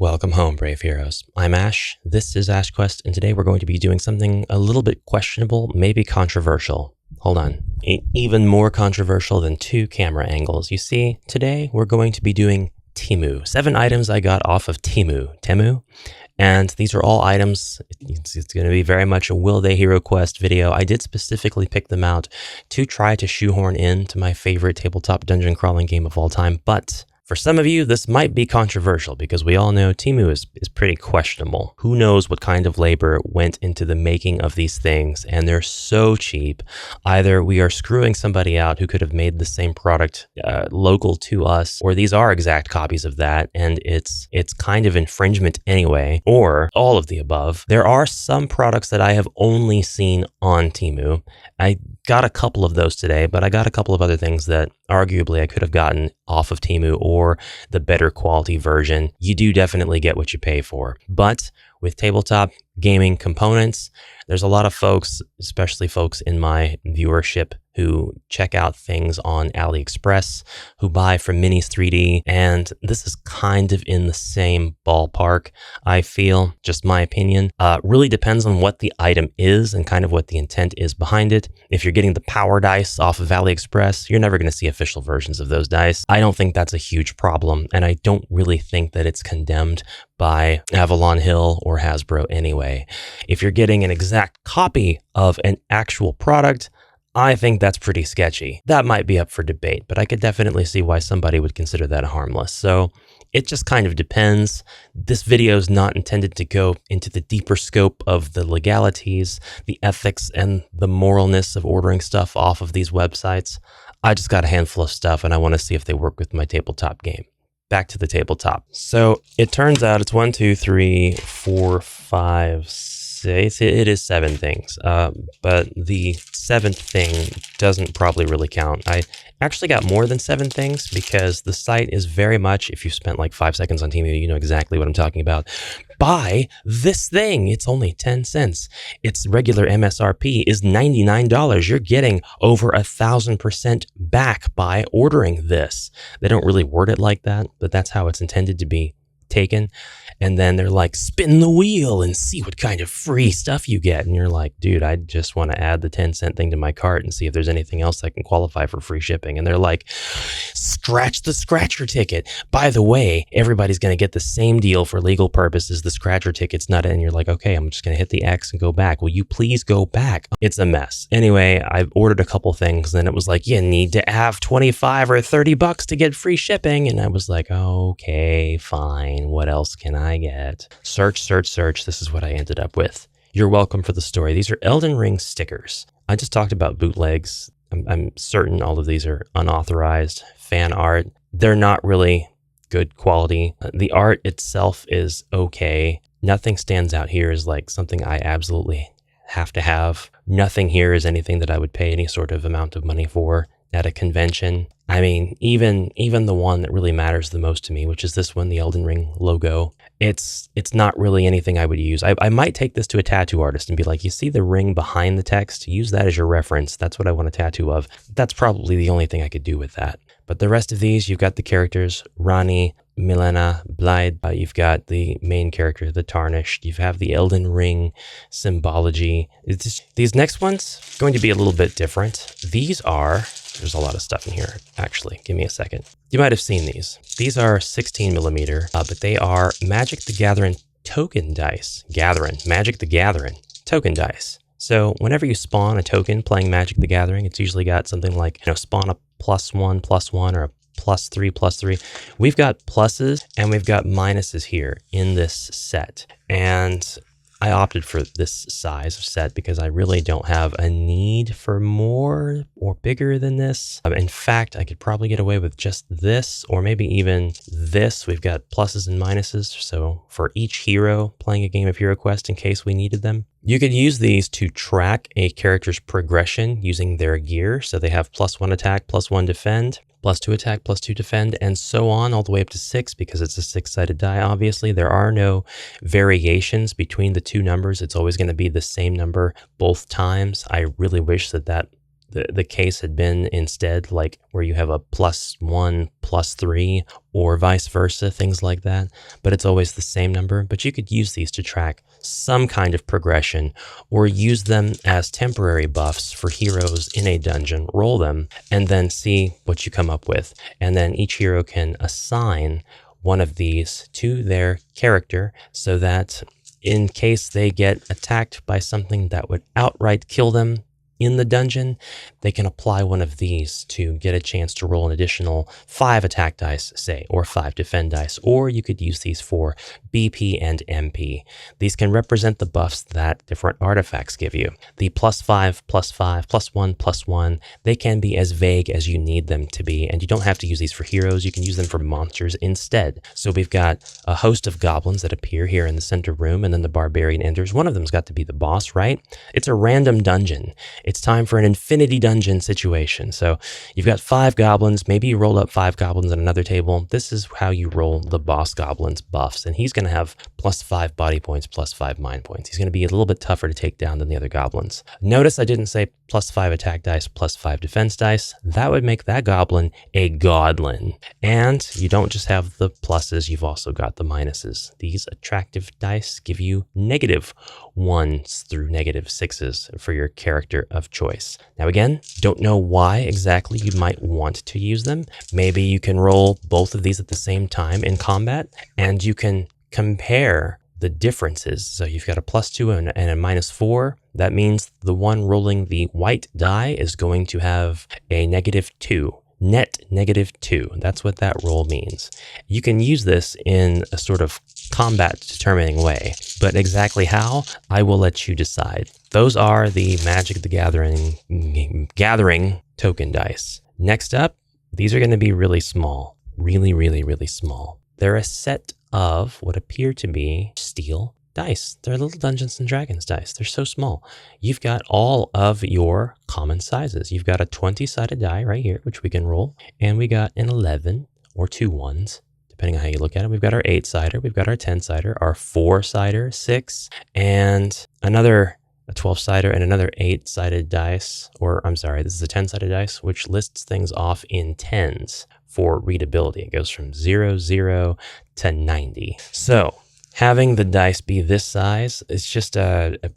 Welcome home, brave heroes. I'm Ash, this is HeroQuest, and today we're going to be doing something a little bit questionable, maybe controversial. Hold on. Even more controversial than 2 camera angles. You see, today we're going to be doing Temu. 7 items I got off of Temu. And these are all items. It's going to be very much a Will They HeroQuest video. I did specifically pick them out to try to shoehorn into my favorite tabletop dungeon crawling game of all time. But for some of you, this might be controversial because we all know Temu is pretty questionable. Who knows what kind of labor went into the making of these things, and they're so cheap. Either we are screwing somebody out who could have made the same product local to us, or these are exact copies of that, and it's kind of infringement anyway, or all of the above. There are some products that I have only seen on Temu. I got a couple of those today, but I got a couple of other things that arguably I could have gotten off of Temu or the better quality version. You do definitely get what you pay for. But with tabletop gaming components, there's a lot of folks, especially folks in my viewership, who check out things on AliExpress, who buy from Minis 3D, and this is kind of in the same ballpark, I feel, just my opinion. Really depends on what the item is and kind of what the intent is behind it. If you're getting the power dice off of AliExpress, you're never going to see official versions of those dice. I don't think that's a huge problem, and I don't really think that it's condemned by Avalon Hill or Hasbro anyway. If you're getting an exact copy of an actual product, I think that's pretty sketchy. That might be up for debate, but I could definitely see why somebody would consider that harmless. So it just kind of depends. This video is not intended to go into the deeper scope of the legalities, the ethics, and the moralness of ordering stuff off of these websites. I just got a handful of stuff and I want to see if they work with my tabletop game. Back to the tabletop. So it turns out it's 1, 2, 3, 4, 5, 6. It is 7 things, but the 7th thing doesn't probably really count. I actually got more than 7 things because the site is very much, if you spent like 5 seconds on Temu, you know exactly what I'm talking about. Buy this thing. It's only 10 cents. Its regular MSRP is $99. You're getting over 1,000% back by ordering this. They don't really word it like that, but that's how it's intended to be taken. And then they're like, spin the wheel and see what kind of free stuff you get. And you're like, dude, I just want to add the 10-cent thing to my cart and see if there's anything else that can qualify for free shipping. And they're like, scratch the scratcher ticket. By the way, everybody's going to get the same deal for legal purposes. The scratcher ticket's not in. You're like, okay, I'm just going to hit the X and go back. Will you please go back? It's a mess. Anyway, I ordered a couple things and it was like, you need to have 25 or 30 bucks to get free shipping. And I was like, okay, fine. What else can I get? Search. This is what I ended up with. You're welcome for the story. These are Elden Ring stickers. I just talked about bootlegs. I'm certain all of these are unauthorized fan art. They're not really good quality. The art itself is okay. Nothing stands out here as like something I absolutely have to have. Nothing here is anything that I would pay any sort of amount of money for at a convention. I mean, even the one that really matters the most to me, which is this one, the Elden Ring logo, it's not really anything I would use. I might take this to a tattoo artist and be like, you see the ring behind the text? Use that as your reference. That's what I want a tattoo of. That's probably the only thing I could do with that. But the rest of these, you've got the characters, Rani, Milena, Blythe. You've got the main character, the Tarnished. You have the Elden Ring symbology. These next ones going to be a little bit different. There's a lot of stuff in here, actually. Give me a second. You might have seen these. These are 16 millimeter, but they are Magic the Gathering token dice. Magic the Gathering token dice. So whenever you spawn a token playing Magic the Gathering, it's usually got something like, spawn a +1/+1 or a +3/+3. We've got pluses and we've got minuses here in this set. And I opted for this size of set because I really don't have a need for more or bigger than this. In fact, I could probably get away with just this or maybe even this. We've got pluses and minuses. So for each hero playing a game of HeroQuest in case we needed them. You could use these to track a character's progression using their gear. So they have +1 attack, +1 defend, +2 attack, +2 defend, and so on all the way up to 6 because it's a 6-sided die. Obviously, there are no variations between the two numbers. It's always going to be the same number both times. I really wish that the case had been instead, like where you have a +1, +3, or vice versa, things like that. But it's always the same number. But you could use these to track some kind of progression, or use them as temporary buffs for heroes in a dungeon, roll them, and then see what you come up with. And then each hero can assign one of these to their character so that in case they get attacked by something that would outright kill them in the dungeon, they can apply one of these to get a chance to roll an additional 5 attack dice, say, or 5 defend dice, or you could use these for BP and MP. These can represent the buffs that different artifacts give you. The +5, +5, +1, +1, they can be as vague as you need them to be, and you don't have to use these for heroes. You can use them for monsters instead. So we've got a host of goblins that appear here in the center room, and then the barbarian enters. One of them's got to be the boss, right? It's a random dungeon. It's time for an infinity dungeon situation. So you've got 5 goblins. Maybe you rolled up 5 goblins on another table. This is how you roll the boss goblin's buffs. And he's going to have +5 body points, +5 mind points. He's going to be a little bit tougher to take down than the other goblins. Notice I didn't say +5 attack dice, +5 defense dice. That would make that goblin a godlin. And you don't just have the pluses, you've also got the minuses. These attractive dice give you -1s through -6s for your character of choice. Now again, don't know why exactly you might want to use them. Maybe you can roll both of these at the same time in combat, and you can compare the differences. So you've got a +2 and a -4. That means the one rolling the white die is going to have a -2. Net -2. That's what that roll means. You can use this in a sort of combat determining way, but exactly how, I will let you decide. Those are the Magic the Gathering token dice. Next up, these are going to be really small. Really small. They're a set of what appear to be steel dice. They're little Dungeons and Dragons dice. They're so small. You've got all of your common sizes. You've got a 20-sided die right here, which we can roll, and we got an 11 or 2 ones, depending on how you look at it. We've got our 8-sider, we've got our 10-sider, our 4-sider, 6, and another 12-sider and another 8-sided dice, or I'm sorry, this is a 10-sided dice, which lists things off in tens for readability. It goes from 0 to 90. So having the dice be this size is just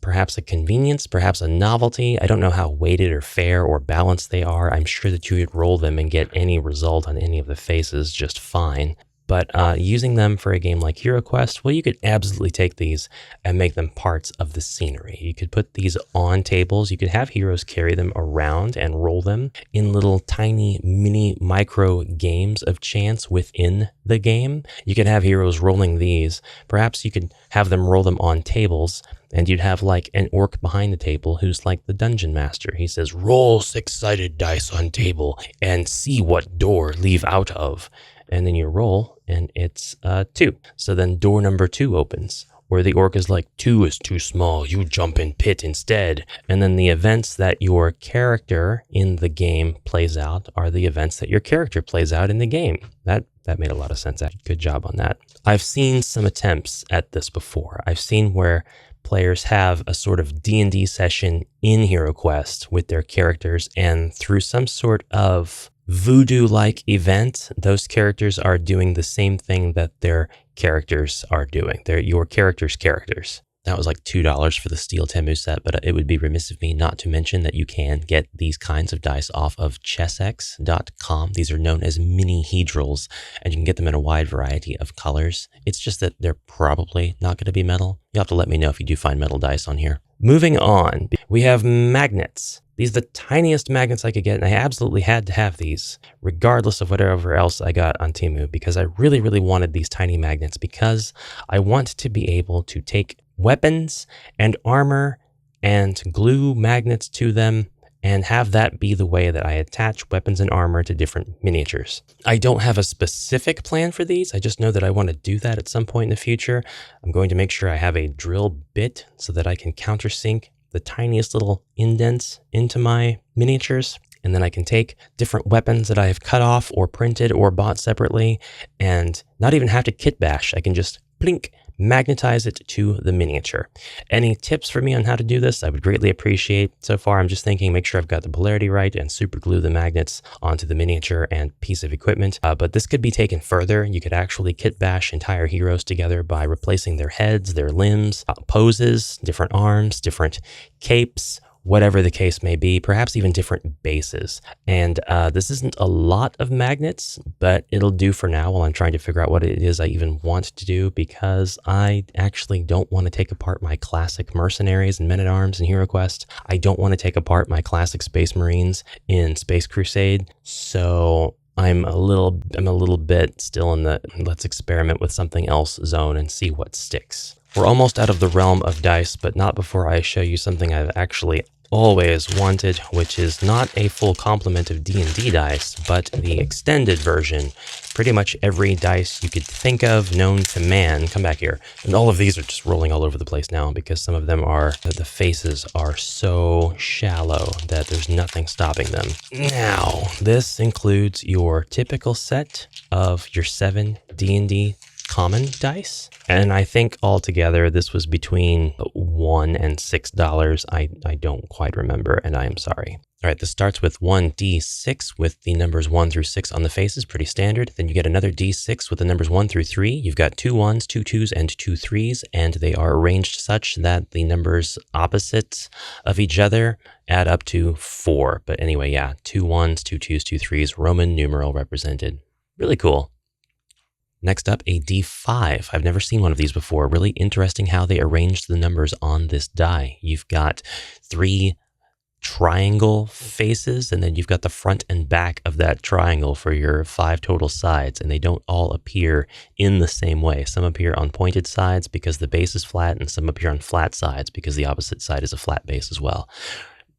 perhaps a convenience, perhaps a novelty. I don't know how weighted or fair or balanced they are. I'm sure that you could roll them and get any result on any of the faces just fine. But using them for a game like HeroQuest, well, you could absolutely take these and make them parts of the scenery. You could put these on tables. You could have heroes carry them around and roll them in little tiny mini micro games of chance within the game. You could have heroes rolling these. Perhaps you could have them roll them on tables, and you'd have like an orc behind the table who's like the dungeon master. He says, roll 6-sided dice on table and see what door leave out of. And then you roll, and it's 2. So then door number 2 opens, where the orc is like, 2 is too small, you jump in pit instead. And then the events that your character in the game plays out are the events that your character plays out in the game. That made a lot of sense. Good job on that. I've seen some attempts at this before. I've seen where players have a sort of D&D session in HeroQuest with their characters, and through some sort of voodoo-like event, those characters are doing the same thing that their characters are doing. They're your character's characters. That was like $2 for the steel Temu set, but it would be remiss of me not to mention that you can get these kinds of dice off of chessx.com. These are known as mini hedrals, and you can get them in a wide variety of colors. It's just that they're probably not going to be metal. You'll have to let me know if you do find metal dice on here. Moving on, we have magnets. These are the tiniest magnets I could get, and I absolutely had to have these, regardless of whatever else I got on Temu, because I really wanted these tiny magnets, because I want to be able to take weapons and armor and glue magnets to them and have that be the way that I attach weapons and armor to different miniatures. I don't have a specific plan for these. I just know that I want to do that at some point in the future. I'm going to make sure I have a drill bit so that I can countersink the tiniest little indents into my miniatures. And then I can take different weapons that I have cut off or printed or bought separately and not even have to kit bash. I can just blink, magnetize it to the miniature. Any tips for me on how to do this? I would greatly appreciate. So far, I'm just thinking, make sure I've got the polarity right and super glue the magnets onto the miniature and piece of equipment. But this could be taken further. You could actually kit bash entire heroes together by replacing their heads, their limbs, poses, different arms, different capes, whatever the case may be, perhaps even different bases. And this isn't a lot of magnets, but it'll do for now while I'm trying to figure out what it is I even want to do, because I actually don't want to take apart my classic mercenaries and men-at-arms in HeroQuest. I don't want to take apart my classic Space Marines in Space Crusade. So I'm a little bit still in the let's experiment with something else zone and see what sticks. We're almost out of the realm of dice, but not before I show you something I've actually always wanted, which is not a full complement of D&D dice, but the extended version. Pretty much every dice you could think of known to man. Come back here. And all of these are just rolling all over the place now because some of them are, the faces are so shallow that there's nothing stopping them. Now, this includes your typical set of your 7 D&D common dice, and I think altogether this was between $1 and $6. I don't quite remember, and I am sorry. All right, this starts with 1d6 with the numbers 1 through 6 on the faces, pretty standard. Then you get another d6 with the numbers 1 through 3. You've got 2 1s, 2 2s, and 2 3s, and they are arranged such that the numbers opposite of each other add up to 4. But anyway, yeah, 2 1s, 2 2s, 2 3s, Roman numeral represented. Really cool. Next up, a D5. I've never seen one of these before. Really interesting how they arranged the numbers on this die. You've got 3 triangle faces, and then you've got the front and back of that triangle for your 5 total sides, and they don't all appear in the same way. Some appear on pointed sides because the base is flat, and some appear on flat sides because the opposite side is a flat base as well.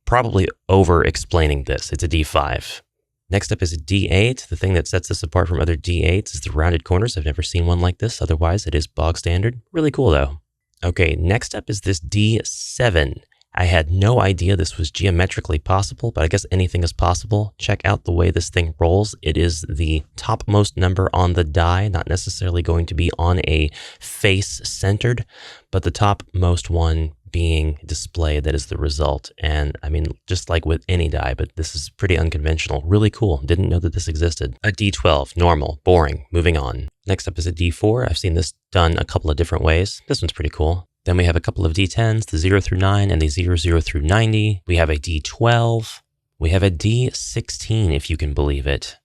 Probably over-explaining this. It's a D5. Next up is a D8. The thing that sets this apart from other D8s is the rounded corners. I've never seen one like this. Otherwise, it is bog standard. Really cool, though. Okay, next up is this D7. I had no idea this was geometrically possible, but I guess anything is possible. Check out the way this thing rolls. It is the topmost number on the die, not necessarily going to be on a face centered, but the topmost one being displayed, that is the result. And I mean, just like with any die, but this is pretty unconventional. Really cool. Didn't know that this existed. A D12, normal, boring, moving on. Next up is a D4. I've seen this done a couple of different ways. This one's pretty cool. Then we have a couple of D10s, the 0 through 9 and the 00 through 90. We have a D12. We have a D16, if you can believe it.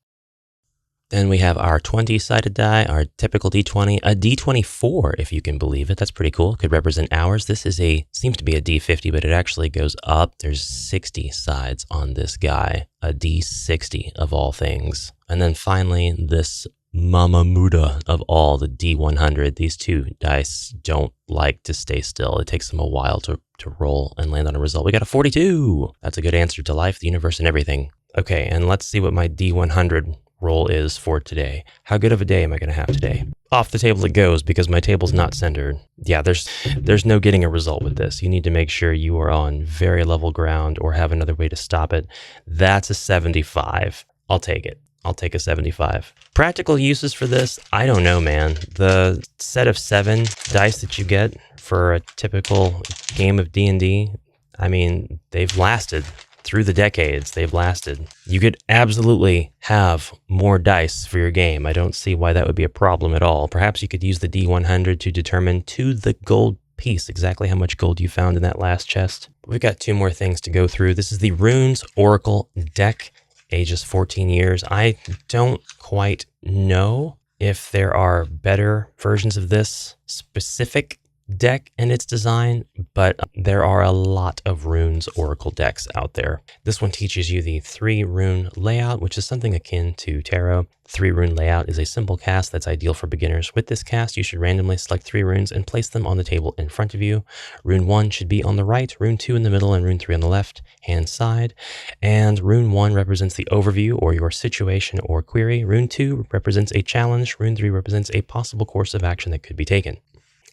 Then we have our 20-sided die, our typical D20, a D24, if you can believe it. That's pretty cool. Could represent hours. This is seems to be a D50, but it actually goes up. There's 60 sides on this guy, a D60 of all things. And then finally, this Mama Muda of all, the D100. These 2 dice don't like to stay still. It takes them a while to roll and land on a result. We got a 42. That's a good answer to life, the universe, and everything. Okay, and let's see what my D100 roll is for today. How good of a day am I going to have today? Off the table it goes because my table's not centered. Yeah, there's no getting a result with this. You need to make sure you are on very level ground or have another way to stop it. That's a 75. I'll take it. I'll take a 75. Practical uses for this? I don't know, man. The set of 7 dice that you get for a typical game of D&D, I mean, they've lasted. Through the decades, they've lasted. You could absolutely have more dice for your game. I don't see why that would be a problem at all. Perhaps you could use the D100 to determine to the gold piece exactly how much gold you found in that last chest. We've got 2 more things to go through. This is the Rune Oracle deck, ages 14 years. I don't quite know if there are better versions of this specific deck and its design, but there are a lot of Rune Oracle decks out there. This one teaches you the 3 rune layout, which is something akin to tarot. 3 rune layout is a simple cast that's ideal for beginners. With this cast, you should randomly select 3 runes and place them on the table in front of you. Rune 1 should be on the right, Rune 2 in the middle, and Rune 3 on the left hand side. And Rune 1 represents the overview or your situation or query. Rune 2 represents a challenge. Rune 3 represents a possible course of action that could be taken.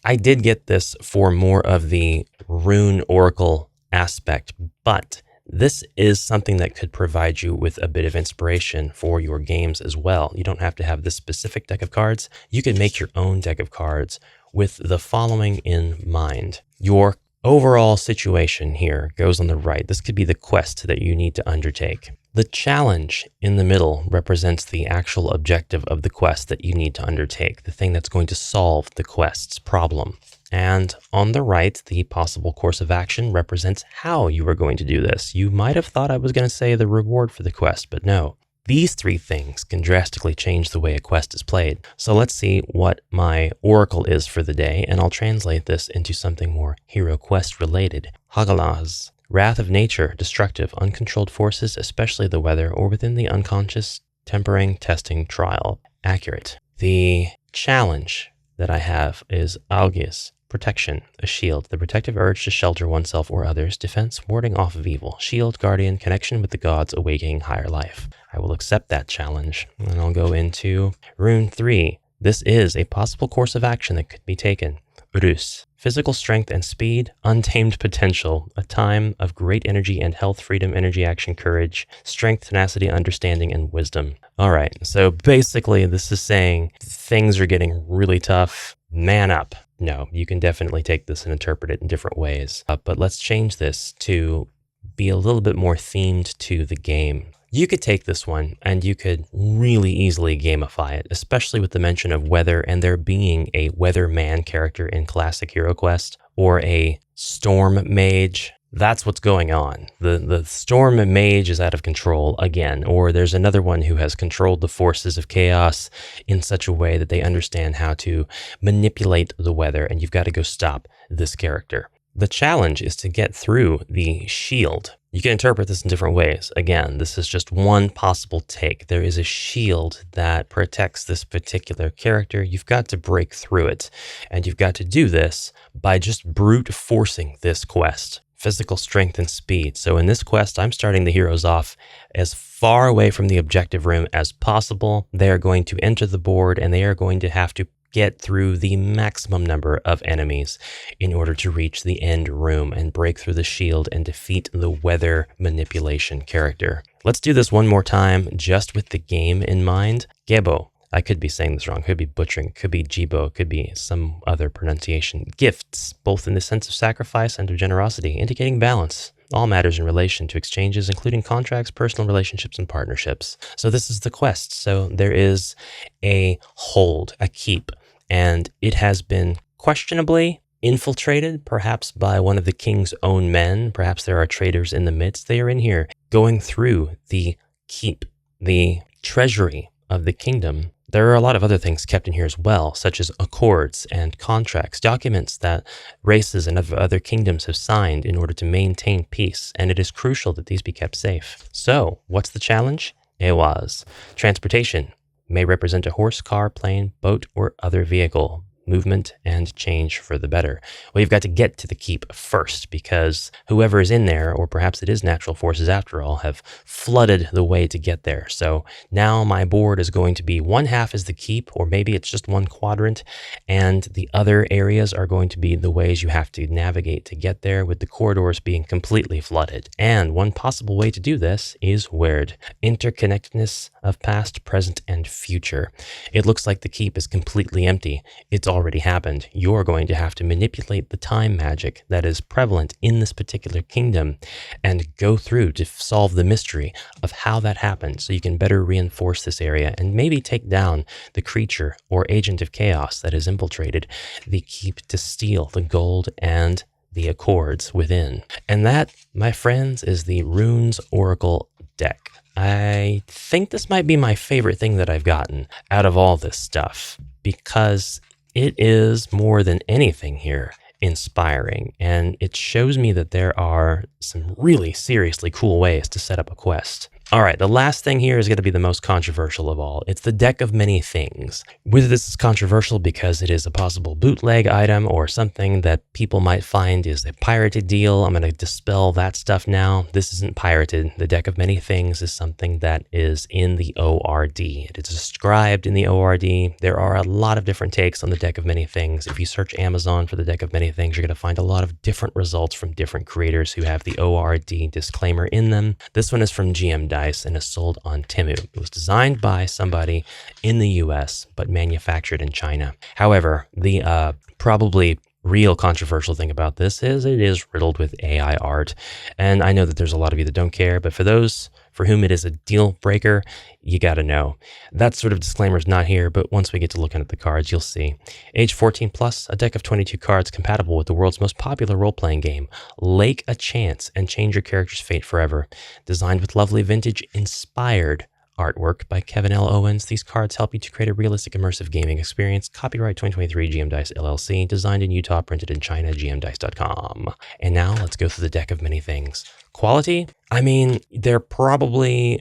I did get this for more of the Rune Oracle aspect, but this is something that could provide you with a bit of inspiration for your games as well. You don't have to have this specific deck of cards. You can make your own deck of cards with the following in mind. Your overall situation here goes on the right. This could be the quest that you need to undertake. The challenge in the middle represents the actual objective of the quest that you need to undertake, the thing that's going to solve the quest's problem. And on the right, the possible course of action represents how you are going to do this. You might have thought I was going to say the reward for the quest, but no. These three things can drastically change the way a quest is played. So let's see what my oracle is for the day, and I'll translate this into something more HeroQuest related. Hagalaz. Wrath of nature, destructive, uncontrolled forces, especially the weather, or within the unconscious, tempering, testing, trial. Accurate. The challenge that I have is Algis, protection, a shield, the protective urge to shelter oneself or others, defense, warding off of evil, shield, guardian, connection with the gods, awakening higher life. I will accept that challenge, and I'll go into Rune 3. This is a possible course of action that could be taken. Rus, physical strength and speed, untamed potential, a time of great energy and health, freedom, energy, action, courage, strength, tenacity, understanding, and wisdom. All right, so basically this is saying things are getting really tough. Man up. No, you can definitely take this and interpret it in different ways. But let's change this to be a little bit more themed to the game. You could take this one and you could really easily gamify it, especially with the mention of weather and there being a weatherman character in classic HeroQuest or a storm mage. That's what's going on. The storm mage is out of control again, or there's another one who has controlled the forces of chaos in such a way that they understand how to manipulate the weather, and you've got to go stop this character. The challenge is to get through the shield. You can interpret this in different ways. Again, this is just one possible take. There is a shield that protects this particular character. You've got to break through it, and you've got to do this by just brute forcing this quest. Physical strength and speed. So in this quest, I'm starting the heroes off as far away from the objective room as possible. They are going to enter the board and they are going to have to get through the maximum number of enemies in order to reach the end room and break through the shield and defeat the weather manipulation character. Let's do this one more time just with the game in mind. Gebo. I could be saying this wrong, could be butchering, could be Jibo, could be some other pronunciation. Gifts, both in the sense of sacrifice and of generosity, indicating balance. All matters in relation to exchanges, including contracts, personal relationships, and partnerships. So this is the quest. So there is a hold, a keep, and it has been questionably infiltrated, perhaps by one of the king's own men. Perhaps there are traitors in the midst. They are in here going through the keep, the treasury of the kingdom. There are a lot of other things kept in here as well, such as accords and contracts, documents that races and other kingdoms have signed in order to maintain peace, and it is crucial that these be kept safe. So, what's the challenge? Ewaz. Transportation may represent a horse, car, plane, boat, or other vehicle. Movement and change for the better. Well, you've got to get to the keep first because whoever is in there, or perhaps it is natural forces after all, have flooded the way to get there. So now my board is going to be one half is the keep, or maybe it's just one quadrant, and the other areas are going to be the ways you have to navigate to get there, with the corridors being completely flooded. And one possible way to do this is weird. Interconnectedness of past, present, and future. It looks like the keep is completely empty. It's already happened. You're going to have to manipulate the time magic that is prevalent in this particular kingdom and go through to solve the mystery of how that happened so you can better reinforce this area and maybe take down the creature or agent of chaos that has infiltrated the keep to steal the gold and the accords within. And that, my friends, is the Rune Oracle deck. I think this might be my favorite thing that I've gotten out of all this stuff because it is, more than anything here, inspiring, and it shows me that there are some really seriously cool ways to set up a quest. All right, the last thing here is going to be the most controversial of all. It's the deck of many things. Whether this is controversial because it is a possible bootleg item or something that people might find is a pirated deal, I'm going to dispel that stuff now. This isn't pirated. The deck of many things is something that is in the ORD. It is described in the ORD. There are a lot of different takes on the deck of many things. If you search Amazon for the deck of many things, you're going to find a lot of different results from different creators who have the ORD disclaimer in them. This one is from GM Dice and is sold on Temu. It was designed by somebody in the US, but manufactured in China. However, the probably real controversial thing about this is it is riddled with AI art. And I know that there's a lot of you that don't care, but for those for whom it is a deal breaker, you gotta know. That sort of disclaimer is not here, but once we get to looking at the cards, you'll see. Age 14 plus, a deck of 22 cards compatible with the world's most popular role-playing game. Lake a chance and change your character's fate forever. Designed with lovely vintage inspired artwork by Kevin L. Owens. These cards help you to create a realistic, immersive gaming experience. Copyright 2023 GM Dice LLC. Designed in Utah, printed in China, gmdice.com. And now let's go through the deck of many things. Quality? I mean, they're probably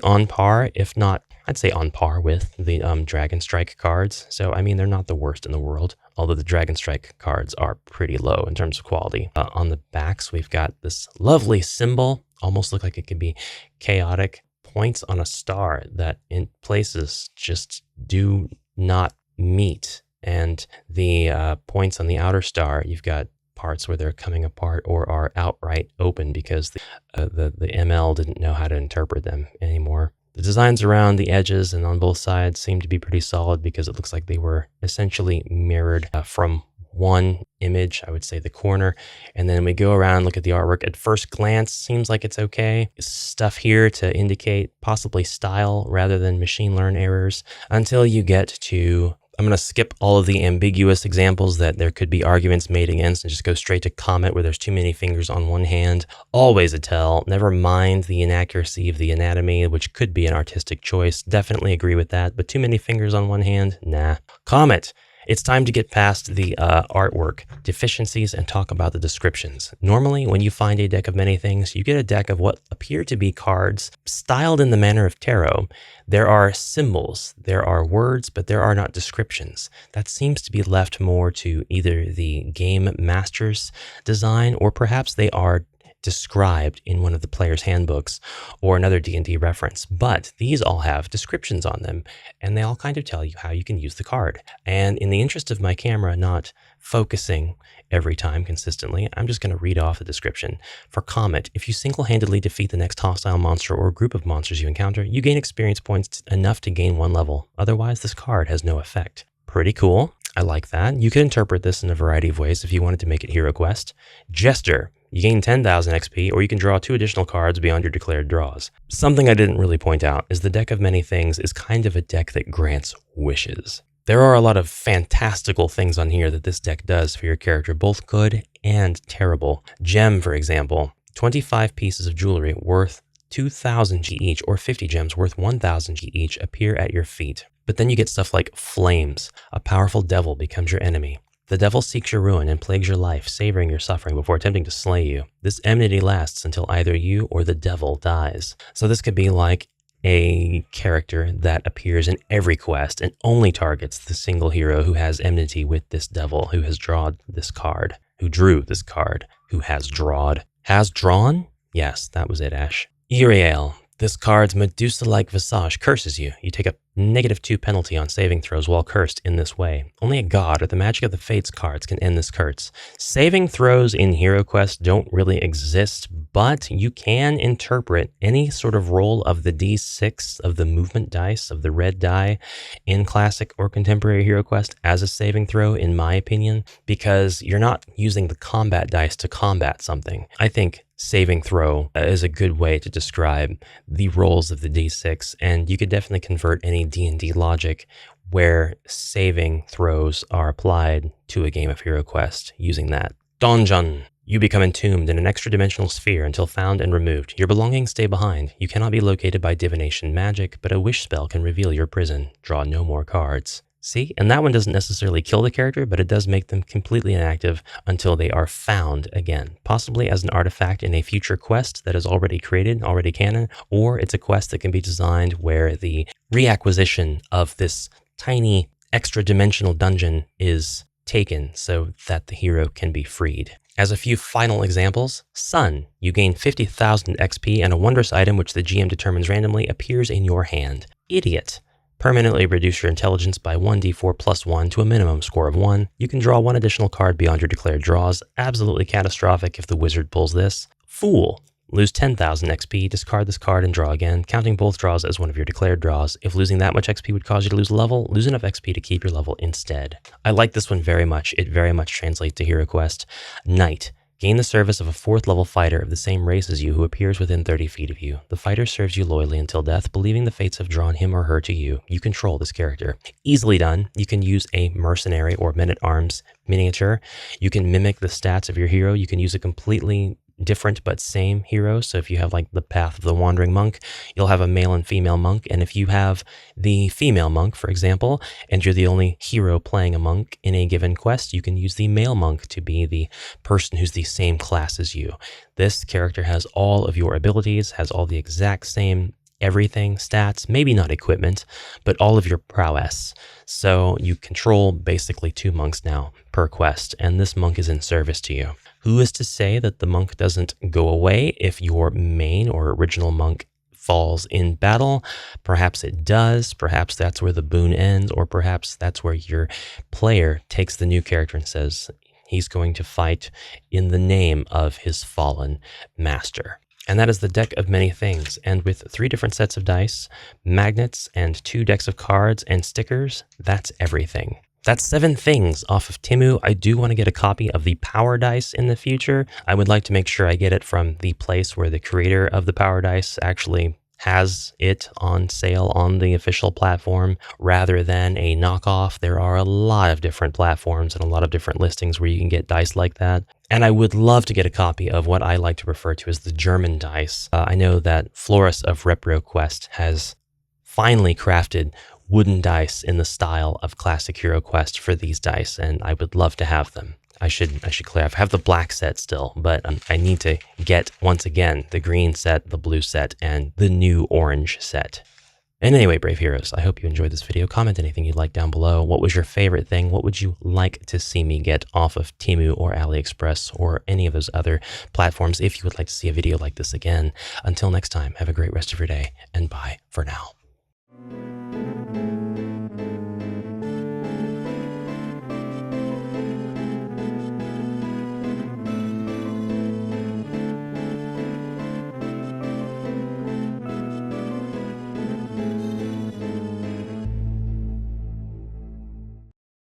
on par, if not, I'd say on par with the Dragon Strike cards. So, I mean, they're not the worst in the world, although the Dragon Strike cards are pretty low in terms of quality. On the backs, we've got this lovely symbol, almost look like it could be chaotic. Points on a star that in places just do not meet. And the points on the outer star, you've got parts where they're coming apart or are outright open because the ML didn't know how to interpret them anymore. The designs around the edges and on both sides seem to be pretty solid because it looks like they were essentially mirrored from one image, I would say the corner, and then we go around and look at the artwork. At first glance, seems like it's okay. Stuff here to indicate possibly style rather than machine learn errors until you get to, I'm going to skip all of the ambiguous examples that there could be arguments made against and just go straight to Comet where there's too many fingers on one hand. Always a tell. Never mind the inaccuracy of the anatomy, which could be an artistic choice. Definitely agree with that, but too many fingers on one hand? Nah. Comet. It's time to get past the artwork deficiencies and talk about the descriptions. Normally, when you find a deck of many things, you get a deck of what appear to be cards styled in the manner of tarot. There are symbols, there are words, but there are not descriptions. That seems to be left more to either the game master's design or perhaps they are described in one of the player's handbooks or another D&D reference, but these all have descriptions on them and they all kind of tell you how you can use the card. And in the interest of my camera not focusing every time consistently, I'm just going to read off the description. For Comet, if you single-handedly defeat the next hostile monster or group of monsters you encounter, you gain experience points enough to gain 1 level. Otherwise, this card has no effect. Pretty cool. I like that. You could interpret this in a variety of ways if you wanted to make it HeroQuest. Jester. You gain 10,000 XP, or you can draw 2 additional cards beyond your declared draws. Something I didn't really point out is the deck of many things is kind of a deck that grants wishes. There are a lot of fantastical things on here that this deck does for your character, both good and terrible. Gem, for example, 25 pieces of jewelry worth 2,000 G each, or 50 gems worth 1,000 G each appear at your feet. But then you get stuff like flames. A powerful devil becomes your enemy. The devil seeks your ruin and plagues your life, savoring your suffering before attempting to slay you. This enmity lasts until either you or the devil dies. So this could be like a character that appears in every quest and only targets the single hero who has enmity with this devil, who has drawn this card, who drew this card, who has drawed. Has drawn? Yes, that was it, Ash. Uriel. This card's Medusa-like visage curses you. You take a -2 penalty on saving throws while cursed in this way. Only a god or the magic of the fates cards can end this curse. Saving throws in HeroQuest don't really exist, but you can interpret any sort of roll of the D6 of the movement dice, of the red die, in classic or contemporary HeroQuest as a saving throw, in my opinion, because you're not using the combat dice to combat something. I think saving throw is a good way to describe the rolls of the D6, and you could definitely convert any D&D logic where saving throws are applied to a game of HeroQuest using that. Donjon. You become entombed in an extra-dimensional sphere until found and removed. Your belongings stay behind. You cannot be located by divination magic, but a wish spell can reveal your prison. Draw no more cards. See, and that one doesn't necessarily kill the character, but it does make them completely inactive until they are found again, possibly as an artifact in a future quest that is already created, already canon, or it's a quest that can be designed where the reacquisition of this tiny extra-dimensional dungeon is taken so that the hero can be freed. As a few final examples, Sun. You gain 50,000 XP and a wondrous item which the GM determines randomly appears in your hand. Idiot. Permanently reduce your intelligence by 1d4 plus 1 to a minimum score of 1. You can draw 1 additional card beyond your declared draws. Absolutely catastrophic if the wizard pulls this. Fool. Lose 10,000 XP, discard this card and draw again, counting both draws as one of your declared draws. If losing that much XP would cause you to lose a level, lose enough XP to keep your level instead. I like this one very much. It very much translates to HeroQuest. Knight. Gain the service of a 4th level fighter of the same race as you who appears within 30 feet of you. The fighter serves you loyally until death, believing the fates have drawn him or her to you. You control this character. Easily done. You can use a mercenary or men-at-arms miniature. You can mimic the stats of your hero. You can use a completely different but same hero. So if you have like the Path of the Wandering Monk, you'll have a male and female monk. And if you have the female monk, for example, and you're the only hero playing a monk in a given quest, you can use the male monk to be the person who's the same class as you. This character has all of your abilities, has all the exact same everything, stats, maybe not equipment, but all of your prowess. So you control basically 2 monks now per quest, and this monk is in service to you. Who is to say that the monk doesn't go away if your main or original monk falls in battle? Perhaps it does. Perhaps that's where the boon ends, or perhaps that's where your player takes the new character and says he's going to fight in the name of his fallen master. And that is the deck of many things. And with 3 different sets of dice, magnets, and 2 decks of cards and stickers, that's everything. That's 7 things off of Temu. I do want to get a copy of the Power Dice in the future. I would like to make sure I get it from the place where the creator of the Power Dice actually has it on sale on the official platform rather than a knockoff. There are a lot of different platforms and a lot of different listings where you can get dice like that. And I would love to get a copy of what I like to refer to as the German dice. I know that Floris of HeroQuest has finally crafted wooden dice in the style of classic HeroQuest for these dice, and I would love to have them. I should clarify. I have the black set still, but I need to get, once again, the green set, the blue set, and the new orange set. And anyway, brave heroes, I hope you enjoyed this video. Comment anything you'd like down below. What was your favorite thing? What would you like to see me get off of Temu or AliExpress or any of those other platforms if you would like to see a video like this again? Until next time, have a great rest of your day, and bye for now.